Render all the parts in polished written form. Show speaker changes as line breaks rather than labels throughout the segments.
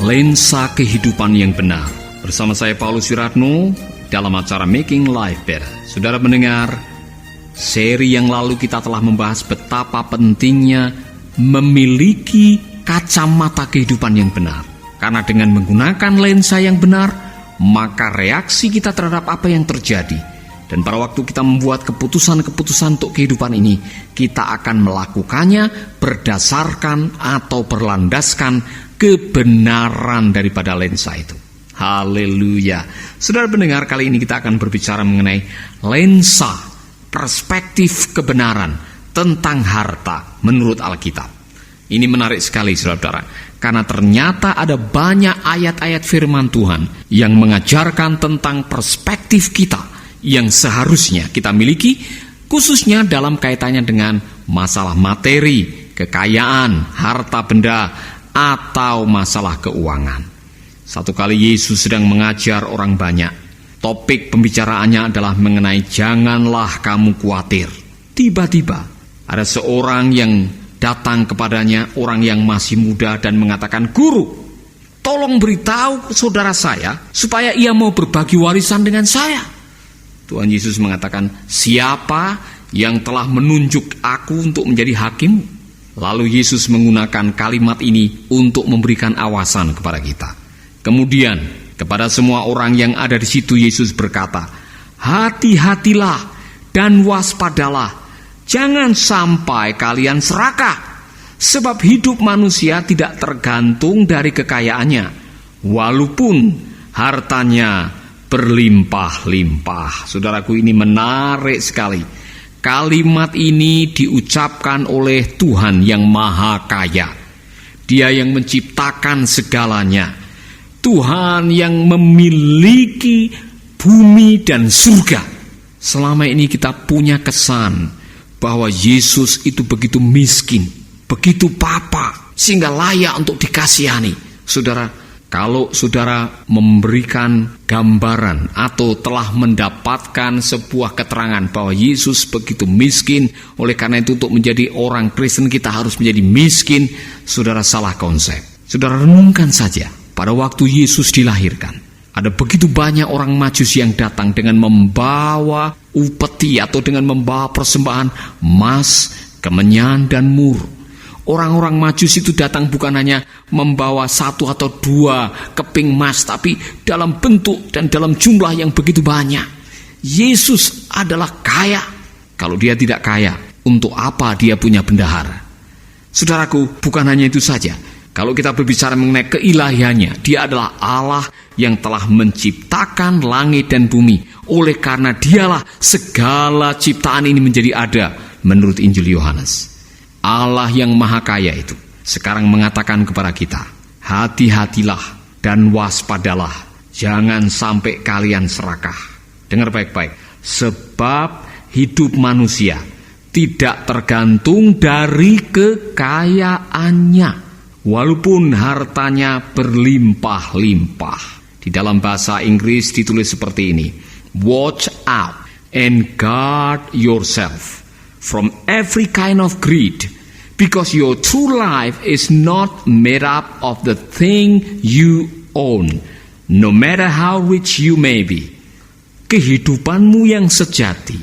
lensa kehidupan yang benar. Bersama saya Paulus Wiratno dalam acara Making Life Better. Saudara mendengar, seri yang lalu kita telah membahas betapa pentingnya memiliki kacamata kehidupan yang benar. Karena dengan menggunakan lensa yang benar, maka reaksi kita terhadap apa yang terjadi, dan pada waktu kita membuat keputusan-keputusan untuk kehidupan ini, kita akan melakukannya berdasarkan atau berlandaskan kebenaran daripada lensa itu. Haleluya. Saudara pendengar, kali ini kita akan berbicara mengenai lensa perspektif kebenaran tentang harta menurut Alkitab. Ini menarik sekali saudara, karena ternyata ada banyak ayat-ayat firman Tuhan yang mengajarkan tentang perspektif kita yang seharusnya kita miliki, khususnya dalam kaitannya dengan masalah materi, kekayaan, harta benda, atau masalah keuangan. Satu kali Yesus sedang mengajar orang banyak. Topik pembicaraannya adalah mengenai janganlah kamu khawatir. Tiba-tiba ada seorang yang datang kepadanya, orang yang masih muda, dan mengatakan, "Guru, tolong beritahu saudara saya supaya ia mau berbagi warisan dengan saya." Tuhan Yesus mengatakan, "Siapa yang telah menunjuk aku untuk menjadi hakim?" Lalu Yesus menggunakan kalimat ini untuk memberikan awasan kepada kita. Kemudian kepada semua orang yang ada di situ Yesus berkata, "Hati-hatilah dan waspadalah, jangan sampai kalian serakah, sebab hidup manusia tidak tergantung dari kekayaannya, walaupun hartanya berlimpah-limpah." Saudaraku, ini menarik sekali. Kalimat ini diucapkan oleh Tuhan yang Maha Kaya. Dia yang menciptakan segalanya. Tuhan yang memiliki bumi dan surga. Selama ini kita punya kesan bahwa Yesus itu begitu miskin, begitu papa, sehingga layak untuk dikasihani. Saudara, kalau saudara memberikan gambaran atau telah mendapatkan sebuah keterangan bahwa Yesus begitu miskin, oleh karena itu untuk menjadi orang Kristen kita harus menjadi miskin, saudara salah konsep. Saudara renungkan saja, pada waktu Yesus dilahirkan, ada begitu banyak orang Majusi yang datang dengan membawa upeti atau dengan membawa persembahan emas, kemenyan, dan mur. Orang-orang Majusi itu datang bukan hanya membawa 1 atau 2 keping emas, tapi dalam bentuk dan dalam jumlah yang begitu banyak. Yesus adalah kaya. Kalau dia tidak kaya, untuk apa dia punya bendahara? Saudaraku, bukan hanya itu saja. Kalau kita berbicara mengenai keilahiannya, dia adalah Allah yang telah menciptakan langit dan bumi. Oleh karena dialah segala ciptaan ini menjadi ada menurut Injil Yohanes. Allah yang Maha Kaya itu sekarang mengatakan kepada kita, hati-hatilah dan waspadalah, jangan sampai kalian serakah. Dengar baik-baik, sebab hidup manusia tidak tergantung dari kekayaannya, walaupun hartanya berlimpah-limpah. Di dalam bahasa Inggris ditulis seperti ini, "Watch out and guard yourself from every kind of greed, because your true life is not made up of the thing you own, no matter how rich you may be." Kehidupanmu yang sejati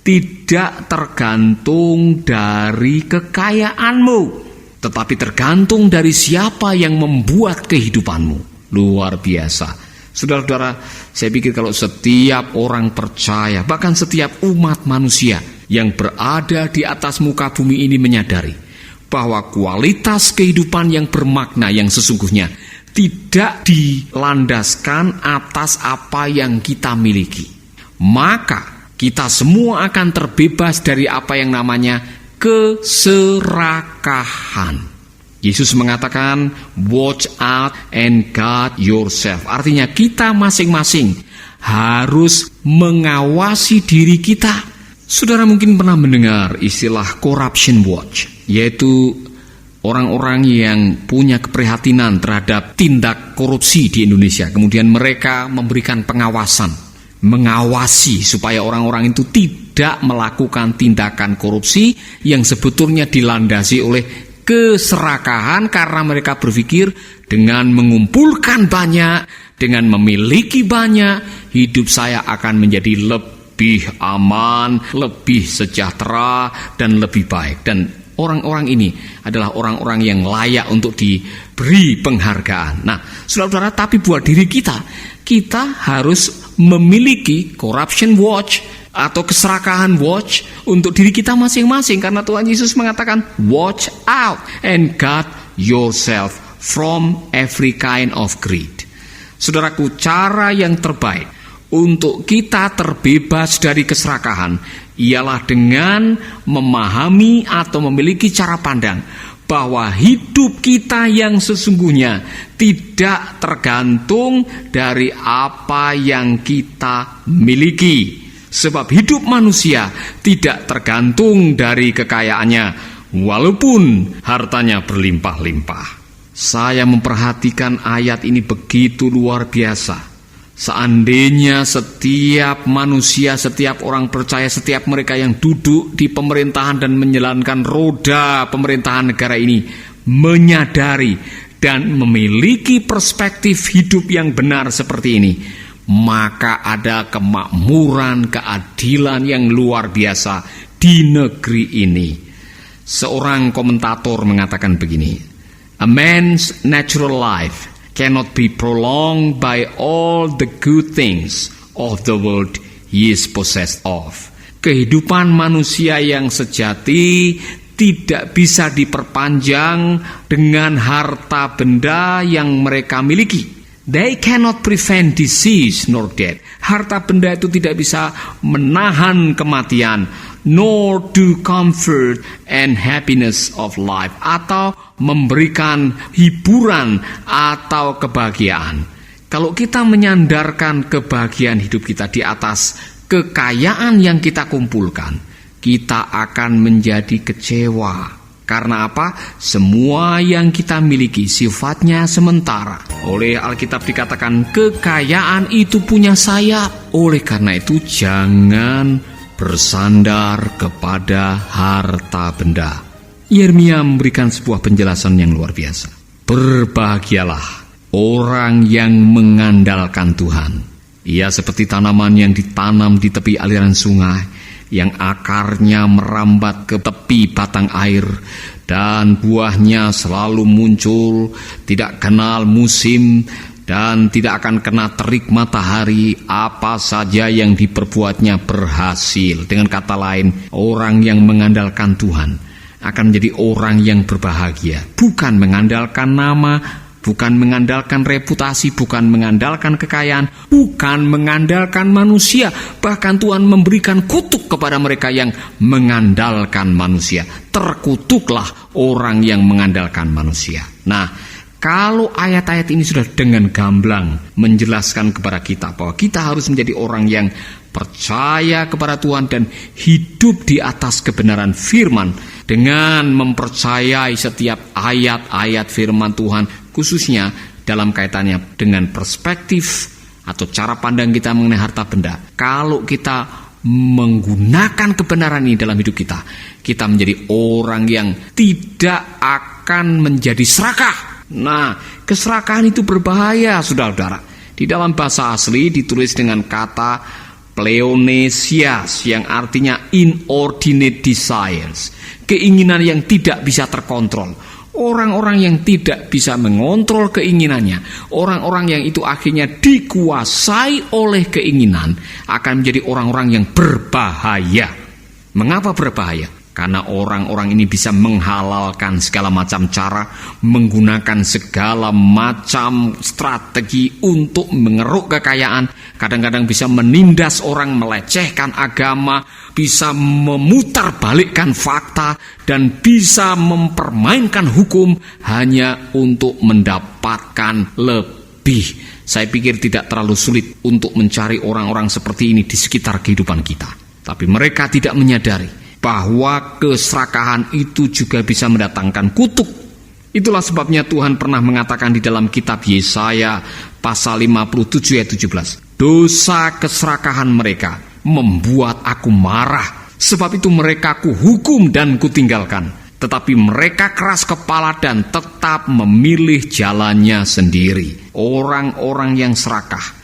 tidak tergantung dari kekayaanmu, tetapi tergantung dari siapa yang membuat kehidupanmu. Luar biasa. Saudara-saudara, saya pikir kalau setiap orang percaya, bahkan setiap umat manusia yang berada di atas muka bumi ini menyadari bahwa kualitas kehidupan yang bermakna yang sesungguhnya tidak dilandaskan atas apa yang kita miliki, maka kita semua akan terbebas dari apa yang namanya keserakahan. Yesus mengatakan, "Watch out and guard yourself." Artinya kita masing-masing harus mengawasi diri kita. Saudara mungkin pernah mendengar istilah corruption watch, yaitu orang-orang yang punya keprihatinan terhadap tindak korupsi di Indonesia. Kemudian mereka memberikan pengawasan, mengawasi supaya orang-orang itu tidak melakukan tindakan korupsi yang sebetulnya dilandasi oleh keserakahan, karena mereka berpikir Dengan mengumpulkan banyak, dengan memiliki banyak, hidup saya akan menjadi lebih aman, lebih sejahtera, dan lebih baik. Dan orang-orang ini adalah orang-orang yang layak untuk diberi penghargaan. Nah, saudara-saudara, tapi buat diri kita harus memiliki corruption watch atau keserakahan watch untuk diri kita masing-masing. Karena Tuhan Yesus mengatakan, watch out and guard yourself from every kind of greed. Saudaraku, cara yang terbaik untuk kita terbebas dari keserakahan ialah dengan memahami atau memiliki cara pandang bahwa hidup kita yang sesungguhnya tidak tergantung dari apa yang kita miliki. Sebab hidup manusia tidak tergantung dari kekayaannya, walaupun hartanya berlimpah-limpah. Saya memperhatikan ayat ini begitu luar biasa. Seandainya setiap manusia, setiap orang percaya, setiap mereka yang duduk di pemerintahan dan menjalankan roda pemerintahan negara ini menyadari dan memiliki perspektif hidup yang benar seperti ini, maka ada kemakmuran, keadilan yang luar biasa di negeri ini. Seorang komentator mengatakan begini, "A man's natural life cannot be prolonged by all the good things of the world he is possessed of." Kehidupan manusia yang sejati tidak bisa diperpanjang dengan harta benda yang mereka miliki. They cannot prevent disease nor death. Harta benda itu tidak bisa menahan kematian, nor do comfort and happiness of life, atau memberikan hiburan atau kebahagiaan. Kalau kita menyandarkan kebahagiaan hidup kita di atas kekayaan yang kita kumpulkan, kita akan menjadi kecewa. Karena apa? Semua yang kita miliki sifatnya sementara. Oleh Alkitab dikatakan kekayaan itu punya sayap. Oleh karena itu jangan bersandar kepada harta benda. Yeremia memberikan sebuah penjelasan yang luar biasa. Berbahagialah orang yang mengandalkan Tuhan. Ia seperti tanaman yang ditanam di tepi aliran sungai, yang akarnya merambat ke tepi batang air, dan buahnya selalu muncul, tidak kenal musim, dan tidak akan kena terik matahari. Apa saja yang diperbuatnya berhasil. Dengan kata lain, orang yang mengandalkan Tuhan akan menjadi orang yang berbahagia. Bukan mengandalkan nama, bukan mengandalkan reputasi, bukan mengandalkan kekayaan, bukan mengandalkan manusia. Bahkan Tuhan memberikan kutuk kepada mereka yang mengandalkan manusia. Terkutuklah orang yang mengandalkan manusia. Nah, kalau ayat-ayat ini sudah dengan gamblang menjelaskan kepada kita bahwa kita harus menjadi orang yang percaya kepada Tuhan dan hidup di atas kebenaran firman, dengan mempercayai setiap ayat-ayat firman Tuhan, khususnya dalam kaitannya dengan perspektif atau cara pandang kita mengenai harta benda. Kalau kita menggunakan kebenaran ini dalam hidup kita, kita menjadi orang yang tidak akan menjadi serakah. Nah, keserakahan itu berbahaya, saudara-saudara. Di dalam bahasa asli ditulis dengan kata pleonesias, yang artinya inordinate desires, keinginan yang tidak bisa terkontrol. Orang-orang yang tidak bisa mengontrol keinginannya, orang-orang yang itu akhirnya dikuasai oleh keinginan, akan menjadi orang-orang yang berbahaya. Mengapa berbahaya? Karena orang-orang ini bisa menghalalkan segala macam cara, menggunakan segala macam strategi untuk mengeruk kekayaan. Kadang-kadang bisa menindas orang, melecehkan agama, bisa memutarbalikkan fakta, dan bisa mempermainkan hukum hanya untuk mendapatkan lebih. Saya pikir tidak terlalu sulit untuk mencari orang-orang seperti ini di sekitar kehidupan kita. Tapi mereka tidak menyadari bahwa keserakahan itu juga bisa mendatangkan kutuk. Itulah sebabnya Tuhan pernah mengatakan di dalam kitab Yesaya pasal 57 ayat 17, dosa keserakahan mereka membuat aku marah, sebab itu mereka kuhukum dan kutinggalkan. tetapi mereka keras kepala dan tetap memilih jalannya sendiri. Orang-orang yang serakah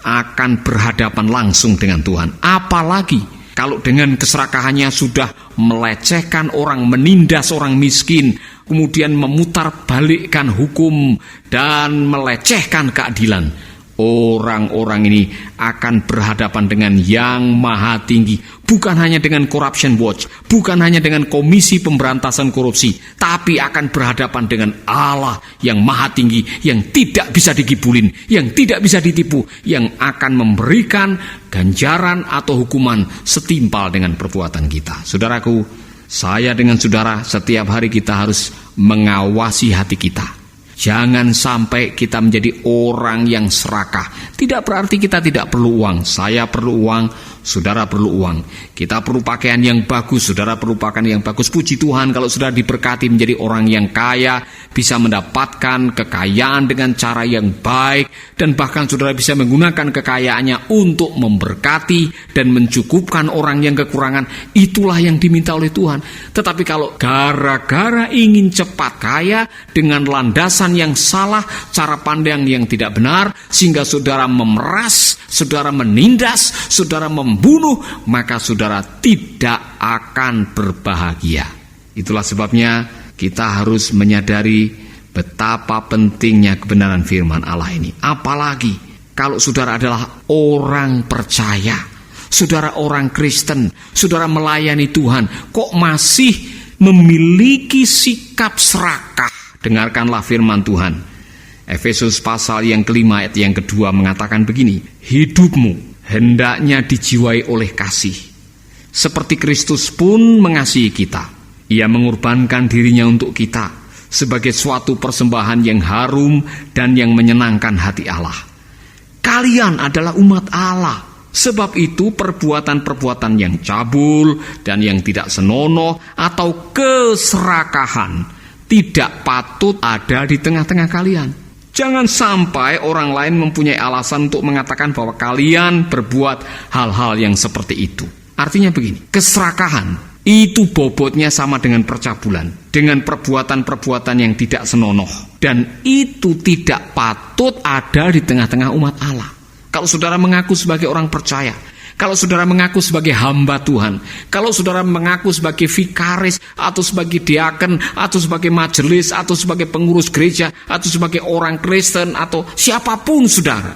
akan berhadapan langsung dengan Tuhan. Apalagi kalau dengan keserakahannya sudah melecehkan orang, menindas orang miskin, kemudian memutarbalikkan hukum dan melecehkan keadilan. Orang-orang ini akan berhadapan dengan Yang Maha Tinggi, bukan hanya dengan Corruption Watch, bukan hanya dengan Komisi Pemberantasan Korupsi, tapi akan berhadapan dengan Allah yang Maha Tinggi, yang tidak bisa digibulin, yang tidak bisa ditipu, yang akan memberikan ganjaran atau hukuman setimpal dengan perbuatan kita. Saudaraku, saya dengan saudara setiap hari kita harus mengawasi hati kita. Jangan sampai kita menjadi orang yang serakah. Tidak berarti kita tidak perlu uang. Saya perlu uang, saudara perlu uang. Kita perlu pakaian yang bagus, saudara perlu pakaian yang bagus. Puji Tuhan kalau saudara diberkati menjadi orang yang kaya, bisa mendapatkan kekayaan dengan cara yang baik, dan bahkan saudara bisa menggunakan kekayaannya untuk memberkati dan mencukupkan orang yang kekurangan. Itulah yang diminta oleh Tuhan. Tetapi kalau gara-gara ingin cepat kaya dengan landasan yang salah, cara pandang yang tidak benar, sehingga saudara memeras, saudara menindas, saudara membunuh, maka saudara tidak akan berbahagia. Itulah sebabnya kita harus menyadari betapa pentingnya kebenaran firman Allah ini. Apalagi kalau saudara adalah orang percaya, saudara orang Kristen, saudara melayani Tuhan, kok masih memiliki sikap serakah. Dengarkanlah firman Tuhan. Efesus pasal yang kelima ayat yang kedua mengatakan begini, hidupmu hendaknya dijiwai oleh kasih, seperti Kristus pun mengasihi kita. Ia mengorbankan dirinya untuk kita sebagai suatu persembahan yang harum dan yang menyenangkan hati Allah. Kalian adalah umat Allah. Sebab itu perbuatan-perbuatan yang cabul dan yang tidak senonoh atau keserakahan tidak patut ada di tengah-tengah kalian. Jangan sampai orang lain mempunyai alasan untuk mengatakan bahwa kalian berbuat hal-hal yang seperti itu. Artinya begini, keserakahan itu bobotnya sama dengan percabulan, dengan perbuatan-perbuatan yang tidak senonoh. Dan itu tidak patut ada di tengah-tengah umat Allah. Kalau saudara mengaku sebagai orang percaya, kalau saudara mengaku sebagai hamba Tuhan, kalau saudara mengaku sebagai vikaris, atau sebagai diaken, atau sebagai majelis, atau sebagai pengurus gereja, atau sebagai orang Kristen, atau siapapun saudara,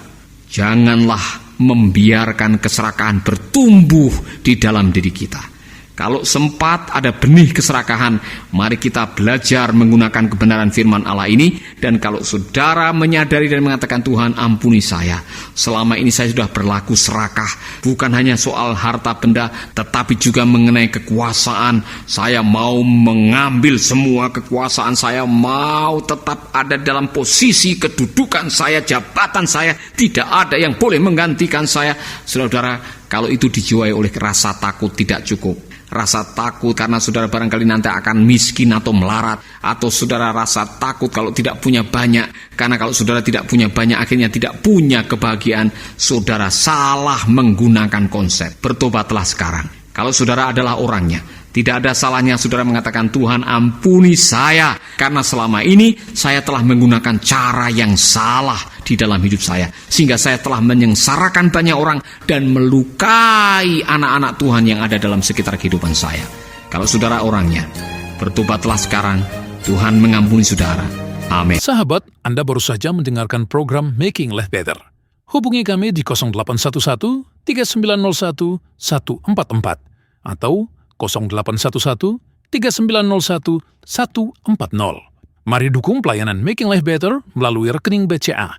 janganlah membiarkan keserakahan bertumbuh di dalam diri kita. Kalau sempat ada benih keserakahan, mari kita belajar menggunakan kebenaran firman Allah ini. Dan kalau saudara menyadari dan mengatakan, Tuhan ampuni saya, selama ini saya sudah berlaku serakah, bukan hanya soal harta benda, tetapi juga mengenai kekuasaan. Saya mau mengambil semua kekuasaan, saya mau tetap ada dalam posisi kedudukan saya, jabatan saya, tidak ada yang boleh menggantikan saya. Saudara, kalau itu dijiwai oleh rasa takut tidak cukup. Rasa takut karena saudara barangkali nanti akan miskin atau melarat, atau saudara rasa takut kalau tidak punya banyak, karena kalau saudara tidak punya banyak akhirnya tidak punya kebahagiaan. Saudara salah menggunakan konsep. Bertobatlah sekarang. Kalau saudara adalah orangnya, tidak ada salahnya saudara mengatakan, Tuhan ampuni saya, karena selama ini saya telah menggunakan cara yang salah di dalam hidup saya, sehingga saya telah menyengsarakan banyak orang dan melukai anak-anak Tuhan yang ada dalam sekitar kehidupan saya. Kalau saudara orangnya, bertobatlah sekarang, Tuhan mengampuni saudara. Amin.
Sahabat, Anda baru saja mendengarkan program Making Life Better. Hubungi kami di 0811 3901 144 atau 0811 3901 140. Mari dukung pelayanan Making Life Better melalui rekening BCA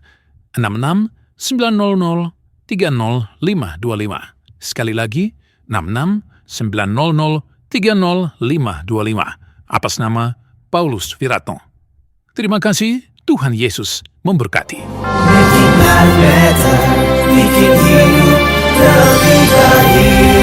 66 900 30525. Sekali lagi, 66 900 30525. Atas nama Paulus Wiratno. Terima kasih, Tuhan Yesus memberkati.
Making life better, bikin hidup lebih baik.